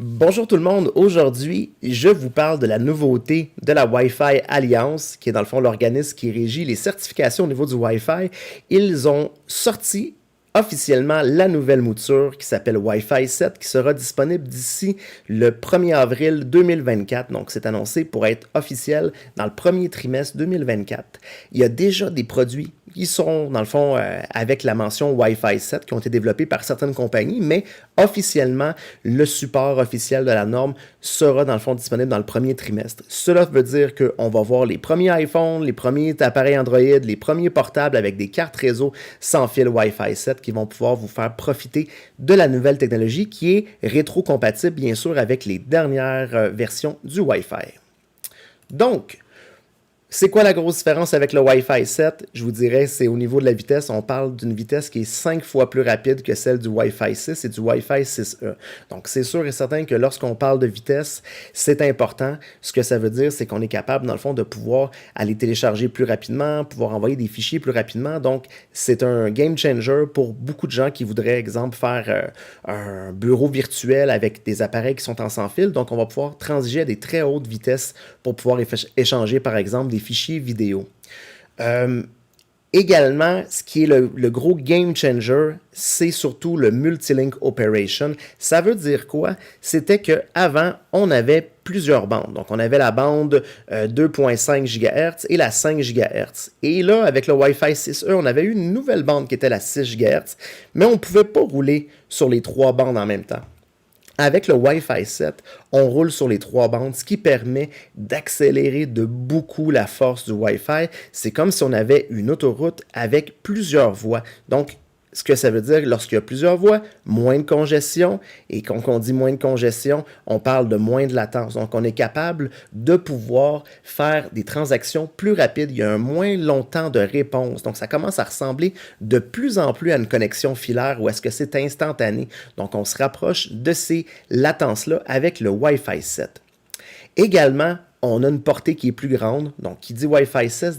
Bonjour tout le monde, aujourd'hui je vous parle de la nouveauté de la Wi-Fi Alliance, qui est dans le fond l'organisme qui régit les certifications au niveau du Wi-Fi. Ils ont sorti officiellement la nouvelle mouture qui s'appelle Wi-Fi 7, qui sera disponible d'ici le 1er avril 2024. Donc c'est annoncé pour être officiel dans le premier trimestre 2024. Il y a déjà des produits qui sont, dans le fond, avec la mention Wi-Fi 7, qui ont été développés par certaines compagnies, mais officiellement, le support officiel de la norme sera, dans le fond, disponible dans le premier trimestre. Cela veut dire qu'on va voir les premiers iPhones, les premiers appareils Android, les premiers portables avec des cartes réseau sans fil Wi-Fi 7 qui vont pouvoir vous faire profiter de la nouvelle technologie qui est rétro-compatible, bien sûr, avec les dernières versions du Wi-Fi. Donc, c'est quoi la grosse différence avec le Wi-Fi 7? Je vous dirais, c'est au niveau de la vitesse. On parle d'une vitesse qui est 5 fois plus rapide que celle du Wi-Fi 6 et du Wi-Fi 6E. Donc, c'est sûr et certain que lorsqu'on parle de vitesse, c'est important. Ce que ça veut dire, c'est qu'on est capable, dans le fond, de pouvoir aller télécharger plus rapidement, pouvoir envoyer des fichiers plus rapidement. Donc, c'est un game changer pour beaucoup de gens qui voudraient, exemple, faire un bureau virtuel avec des appareils qui sont en sans fil. Donc, on va pouvoir transiger à des très hautes vitesses pour pouvoir échanger, par exemple, des fichiers vidéo. Également, ce qui est le gros game changer, c'est surtout le multilink operation. Ça veut dire quoi? C'était qu'avant, on avait plusieurs bandes. Donc, on avait la bande 2.5 GHz et la 5 GHz. Et là, avec le Wi-Fi 6E, on avait eu une nouvelle bande qui était la 6 GHz, mais on ne pouvait pas rouler sur les trois bandes en même temps. Avec le Wi-Fi 7, on roule sur les trois bandes, ce qui permet d'accélérer de beaucoup la force du Wi-Fi. C'est comme si on avait une autoroute avec plusieurs voies. Donc, ce que ça veut dire, lorsqu'il y a plusieurs voies, moins de congestion. Et quand on dit moins de congestion, on parle de moins de latence. Donc, on est capable de pouvoir faire des transactions plus rapides. Il y a un moins long temps de réponse. Donc, ça commence à ressembler de plus en plus à une connexion filaire où est-ce que c'est instantané. Donc, on se rapproche de ces latences-là avec le Wi-Fi 7. Également, on a une portée qui est plus grande. Donc, qui dit Wi-Fi 7,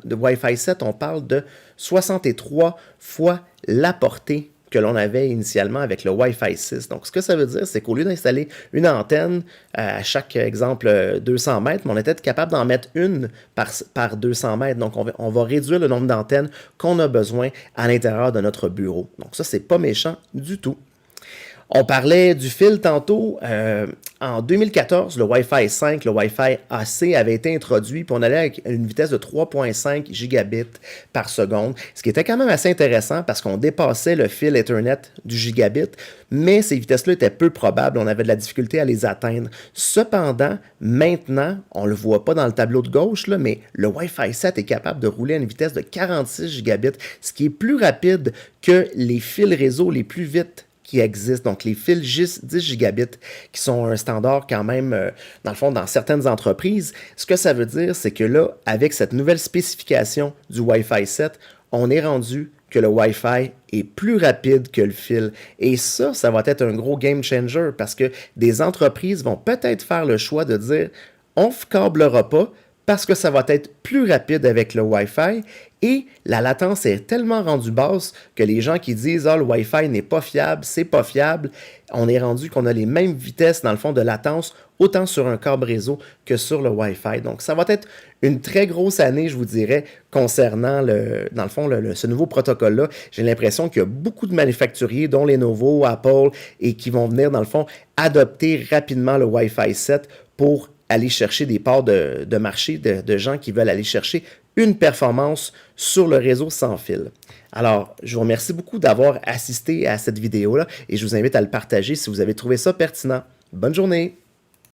de Wi-Fi 7, on parle de 63 fois la portée que l'on avait initialement avec le Wi-Fi 6. Donc, ce que ça veut dire, c'est qu'au lieu d'installer une antenne à chaque exemple 200 mètres, on était capable d'en mettre une par 200 mètres. Donc, on va réduire le nombre d'antennes qu'on a besoin à l'intérieur de notre bureau. Donc, ça, c'est pas méchant du tout. On parlait du fil tantôt. En 2014, le Wi-Fi 5, le Wi-Fi AC avait été introduit, puis on allait avec une vitesse de 3.5 gigabits par seconde, ce qui était quand même assez intéressant parce qu'on dépassait le fil Ethernet du gigabit, mais ces vitesses-là étaient peu probables, on avait de la difficulté à les atteindre. Cependant, maintenant, on ne le voit pas dans le tableau de gauche, là, mais le Wi-Fi 7 est capable de rouler à une vitesse de 46 gigabits, ce qui est plus rapide que les fils réseau les plus vite qui existent, donc les fils 10 gigabits, qui sont un standard quand même, dans le fond, dans certaines entreprises. Ce que ça veut dire, c'est que là, avec cette nouvelle spécification du Wi-Fi 7, on est rendu que le Wi-Fi est plus rapide que le fil. Et ça va être un gros game changer parce que des entreprises vont peut-être faire le choix de dire on ne câblera pas parce que ça va être plus rapide avec le Wi-Fi et la latence est tellement rendue basse que les gens qui disent « Ah, le Wi-Fi n'est pas fiable, c'est pas fiable », on est rendu qu'on a les mêmes vitesses dans le fond de latence autant sur un câble réseau que sur le Wi-Fi. Donc, ça va être une très grosse année, je vous dirais, concernant, dans le fond, ce nouveau protocole-là. J'ai l'impression qu'il y a beaucoup de manufacturiers, dont Lenovo, Apple, et qui vont venir, dans le fond, adopter rapidement le Wi-Fi 7 pour aller chercher des parts de marché de gens qui veulent aller chercher une performance sur le réseau sans fil. Alors, je vous remercie beaucoup d'avoir assisté à cette vidéo-là et je vous invite à le partager si vous avez trouvé ça pertinent. Bonne journée!